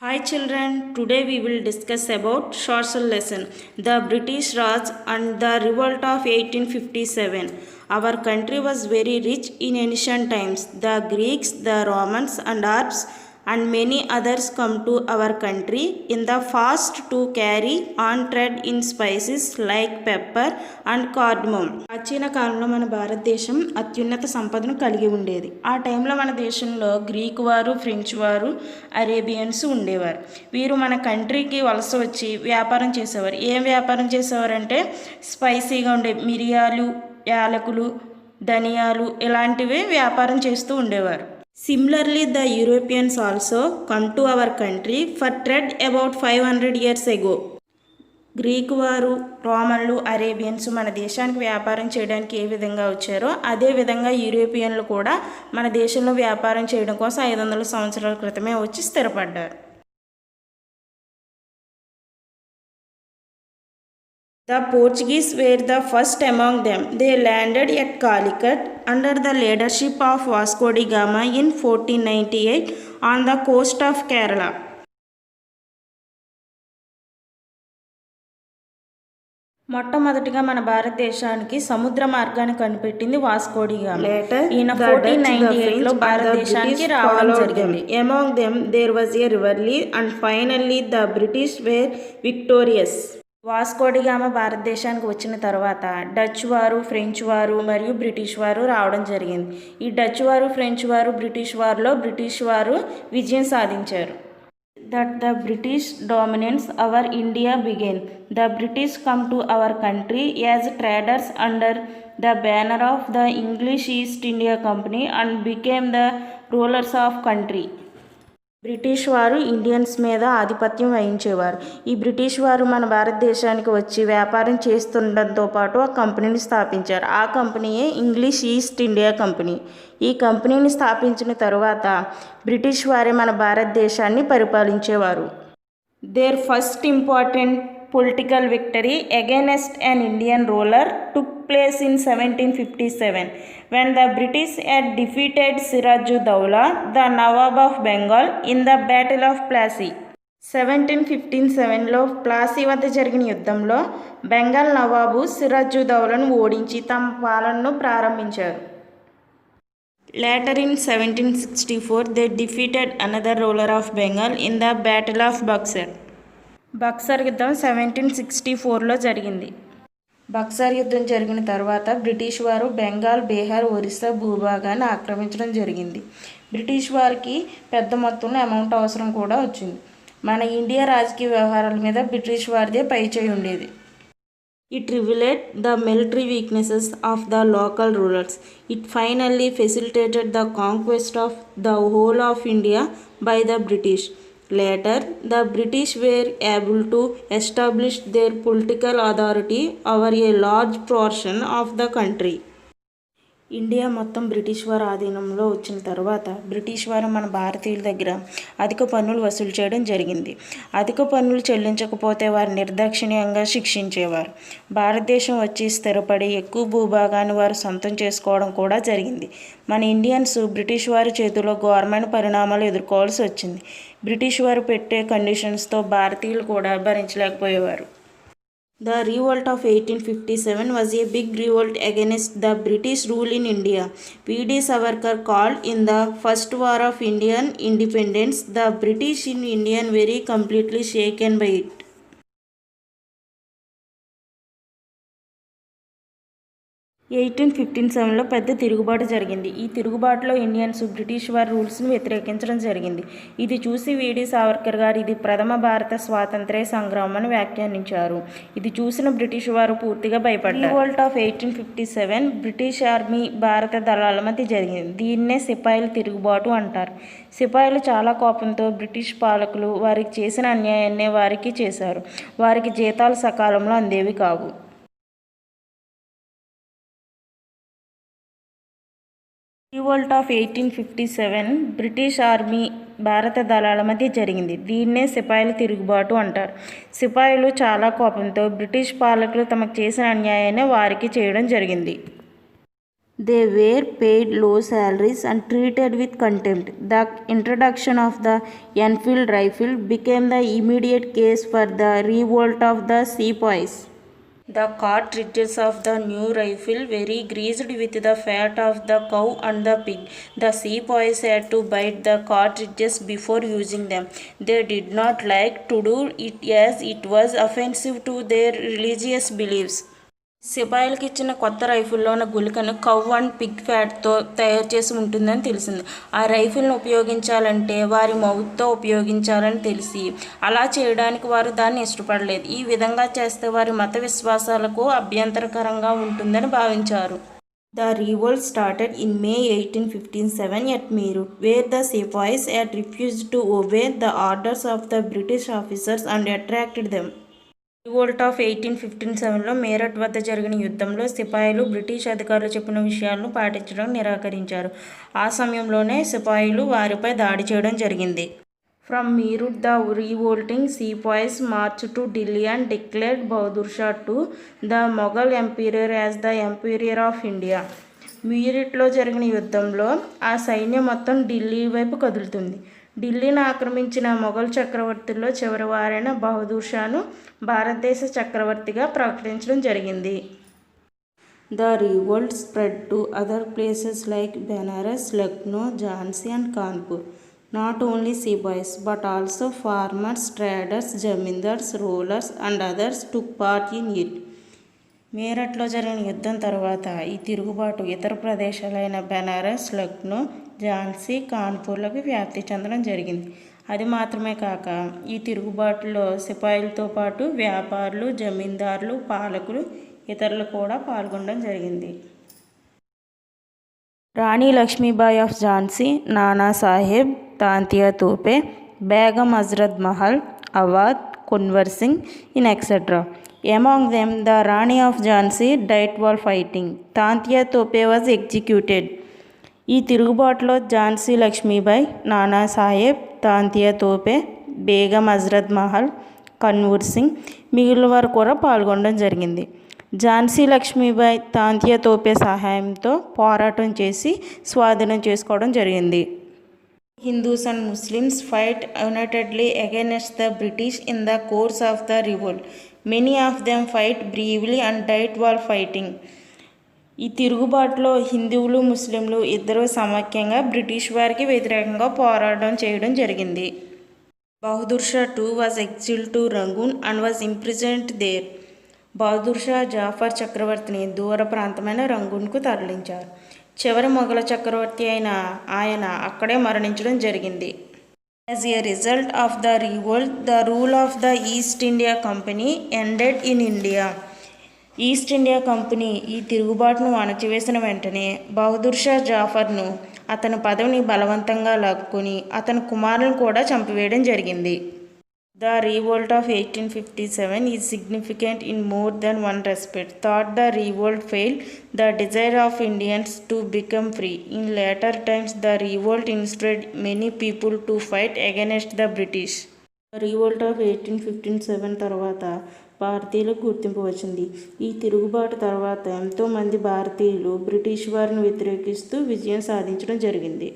Hi children, today we will discuss about social lesson, the British Raj and the revolt of 1857. Our country was very rich in ancient times. The Greeks, the Romans and Arabs and many others come to our country in the fast to carry on trade in spices like pepper and cardamom. ప్రాచీన కాలంలో మన భారతదేశం అత్యున్నత సంపదను కలిగి ఉండేది. ఆ టైంలో మన దేశంలో గ్రీకు వారు, ఫ్రెంచ్ వారు, అరేబియన్స్ ఉండేవారు. వీరు మన కంట్రీకి వలస వచ్చి వ్యాపారం చేసేవారు. ఏం వ్యాపారం చేసేవారంటే స్పైసీగా ఉండే మిరియాలు, యాలకులు, ధనియాలు ఇలాంటివి వ్యాపారం చేస్తూ ఉండేవారు. Similarly, the Europeans also come to our country for trade about 500 years ago. Greek వారు, రోమన్లు, అరేబియన్స్ మన దేశానికి వ్యాపారం చేయడానికి ఏ విధంగా వచ్చారో అదే విధంగా యూరోపియన్లు కూడా మన దేశంలో వ్యాపారం చేయడం కోసం 500 సంవత్సరాల క్రితమే వచ్చి స్థిరపడ్డారు. The Portuguese were the first among them. They landed at Calicut under the leadership of Vasco da Gama in 1498 on the coast of Kerala. మొట్టమొదటిగా మన భారతదేశానికి సముద్ర మార్గాన్ని కనిపెట్టింది వాస్కో డి గామా. ఈయన 1498 లో భారతదేశానికి రావడం జరిగింది. Among them there was a rivalry and finally the British were victorious. Vasco da Gama భారతదేశానికి వచ్చిన తర్వాత డచ్ వారు, ఫ్రెంచ్ వారు మరియు బ్రిటిష్ వారు రావడం జరిగింది. ఈ డచ్ వారు, ఫ్రెంచ్ వారు, బ్రిటిష్ వారిలో బ్రిటిష్ వారు విజయం సాధించారు. That the British dominance our India began. The British come to our country as traders under the banner of the English East India Company and became the rulers of country. British వారు Indians మీద ఆధిపత్యం వహించేవారు. ఈ British వారు మన భారతదేశానికి వచ్చి వ్యాపారం చేస్తుండటంతో పాటు ఆ కంపెనీని స్థాపించారు. ఆ కంపెనీయే ఇంగ్లీష్ ఈస్ట్ ఇండియా కంపెనీ. ఈ కంపెనీని స్థాపించిన తరువాత బ్రిటిష్ వారే మన భారతదేశాన్ని పరిపాలించేవారు. Their first important political victory against an Indian ruler took place in 1757 when the British had defeated Sirajuddaula, the Nawab of Bengal, in the Battle of Plassey. 1757లో ప్లాసీ వద్ద జరిగిన యుద్ధంలో బెంగాల్ నవాబు సిరాజుద్దౌలాను ఓడించి తమ పాలనను ప్రారంభించారు. Later in 1764 they defeated another ruler of Bengal in the Battle of Buxar. Buxar యుద్ధం 1764లో జరిగింది. బక్సర్ యుద్ధం జరిగిన తర్వాత బ్రిటిష్ వారు బెంగాల్, బీహార్, ఒరిస్సా భూభాగాన్ని ఆక్రమించడం జరిగింది. బ్రిటిష్ వారికి పెద్ద మొత్తంలో అమౌంట్ అవసరం కూడా వచ్చింది. మన ఇండియా రాజకీయ వ్యవహారాల మీద బ్రిటిష్ వారిదే పైచేయి ఉండేది. It revealed the military weaknesses of the local rulers. It finally facilitated the conquest of the whole of India by the British. Later, the British were able to establish their political authority over a large portion of the country. India మొత్తం British వారి ఆధీనంలో వచ్చిన తర్వాత British వారు మన భారతీయుల దగ్గర అధిక పన్నులు వసూలు చేయడం జరిగింది. అధిక పన్నులు చెల్లించకపోతే వారు నిర్దాక్షిణ్యంగా శిక్షించేవారు. భారతదేశం వచ్చి స్థిరపడి ఎక్కువ భూభాగాన్ని వారు సొంతం చేసుకోవడం కూడా జరిగింది. మన ఇండియన్స్ బ్రిటిష్ వారి చేతిలో ఘోరమైన పరిణామాలు ఎదుర్కోవాల్సి వచ్చింది. బ్రిటిష్ వారు పెట్టే కండిషన్స్తో భారతీయులు కూడా భరించలేకపోయేవారు. The revolt of 1857 was a big revolt against the British rule in India. V.D. Savarkar called in the First War of Indian Independence, the British in India very completely shaken by it. 1857లో పెద్ద తిరుగుబాటు జరిగింది. ఈ తిరుగుబాటులో Indians British వారి రూల్స్ను వ్యతిరేకించడం జరిగింది. ఇది చూసి వీడి సావర్కర్ గారు ఇది ప్రథమ భారత స్వాతంత్ర్య సంగ్రామం అని వ్యాఖ్యానించారు. ఇది చూసిన బ్రిటిష్ వారు పూర్తిగా భయపడ్డారు. రివోల్ట్ ఆఫ్ 1857 బ్రిటిష్ ఆర్మీ, భారత దళాల మధ్య జరిగింది. దీన్నే సిపాయిల తిరుగుబాటు అంటారు. సిపాయిలు చాలా కోపంతో బ్రిటిష్ పాలకులు వారికి చేసిన అన్యాయాన్నే వారికి చేశారు. వారికి జీతాలు సకాలంలో అందేవి కావు. రివోల్ట్ ఆఫ్ 1857 బ్రిటిష్ ఆర్మీ, భారత దళాల మధ్య జరిగింది. దీన్నే సిపాయిల తిరుగుబాటు అంటారు. సిపాయిలు చాలా కోపంతో బ్రిటిష్ పాలకులు తమకు చేసిన అన్యాయాన్ని వారికి చేయడం జరిగింది. They were paid low salaries and treated with contempt. The introduction of the Enfield rifle became the immediate case for the revolt of the sepoys. The cartridges of the new rifle were greased with the fat of the cow and the pig. The sepoys had to bite the cartridges before using them. They did not like to do it as it was offensive to their religious beliefs. సిపాయిలకి ఇచ్చిన కొత్త రైఫిల్లో ఉన్న గుళికను కవ్ and Pig ఫ్యాట్తో తయారు చేసి ఉంటుందని తెలిసింది. ఆ రైఫిల్ను ఉపయోగించాలంటే వారి మౌత్తో ఉపయోగించాలని తెలిసి అలా చేయడానికి వారు దాన్ని ఇష్టపడలేదు. ఈ విధంగా చేస్తే వారి మత విశ్వాసాలకు అభ్యంతరకరంగా ఉంటుందని భావించారు. The revolt started in May 1857 at Meerut, where the sepoys had refused to obey the orders of the British officers and attracted them. Revolt of 1857లో మేరట్ వద్ద జరిగిన యుద్ధంలో సిపాయిలు బ్రిటిష్ అధికారులు చెప్పిన విషయాలను పాటించడం నిరాకరించారు. ఆ సమయంలోనే సిపాయిలు వారిపై దాడి చేయడం జరిగింది. From Meerut the revolting sepoys march to Delhi and declared Bahadur Shah to the Mughal emperor as the emperor of India. మీరట్లో జరిగిన యుద్ధంలో ఆ సైన్యం మొత్తం ఢిల్లీ వైపు కదులుతుంది. ఢిల్లీని ఆక్రమించిన మొఘల్ చక్రవర్తుల్లో చివరి వారైన బహదూర్ షాను భారతదేశ చక్రవర్తిగా ప్రకటించడం జరిగింది. The revolt spread to other places like Benares, Lucknow, Jhansi and Kanpur. Not only sepoys but also farmers, traders, zamindars, rulers and others took part in it. మీరట్లో జరిగిన యుద్ధం తర్వాత ఈ తిరుగుబాటు ఇతర ప్రదేశాలైన బెనారస్, లక్నో, ఝాన్సీ, కాన్పూర్లకు వ్యాప్తి చెందడం జరిగింది. అది మాత్రమే కాక ఈ తిరుగుబాటులో సిపాయిలతో పాటు వ్యాపారులు, జమీందారులు, పాలకులు, ఇతరులు కూడా పాల్గొనడం జరిగింది. రాణి Lakshmibai of Jhansi, Nana Sahib, Tantia Tope, Begum Hazrat Mahal, Awadh, Kunwar Singh in etcetera. Among them, the Rani of Jhansi died while fighting. Tantiya Tope was executed. ఈ తిరుగుబాటులో ఝాన్సీ లక్ష్మీబాయి, నానా సాహెబ్, తాంతియా తోపే, బేగం హజరత్ మహల్, కన్వూర్ సింగ్ మిగిలిన వారు కూడా పాల్గొనడం జరిగింది. ఝాన్సీ లక్ష్మీబాయి తాంతియా తోపే సహాయంతో పోరాటం చేసి స్వాధీనం చేసుకోవడం జరిగింది. Hindus and Muslims fight unitedly against the British in the course of the revolt. Many of them fight bravely and died while fighting. ఈ తిరుగుబాటులో హిందువులు, ముస్లింలు ఇద్దరూ సమైక్యంగా బ్రిటిష్ వారికి వ్యతిరేకంగా పోరాటం చేయడం జరిగింది. Bahadur Shah two was exiled to Rangoon and was imprisoned there. Bahadur Shah Zafar చక్రవర్తిని దూర ప్రాంతమైన రంగూన్కు తరలించారు. చివరి మొఘల చక్రవర్తి అయిన ఆయన అక్కడే మరణించడం జరిగింది. As a result of the revolt, the rule of the East India Company ended in India. East India company ఈ తిరుగుబాటును అణచివేసిన వెంటనే బహదూర్ షా జాఫర్ను అతని పదవిని బలవంతంగా లాక్కొని అతని కుమారులను కూడా చంపివేయడం జరిగింది. The revolt of 1857 is significant in more than one respect. Thought the revolt failed the desire of Indians to become free. In later times, the revolt inspired many people to fight against the British. The revolt of 1857 తర్వాత భారతీయులకు గుర్తింపు వచ్చింది. ఈ తిరుగుబాటు తర్వాత ఎంతోమంది భారతీయులు British వారిని వ్యతిరేకిస్తూ విజయం సాధించడం జరిగింది.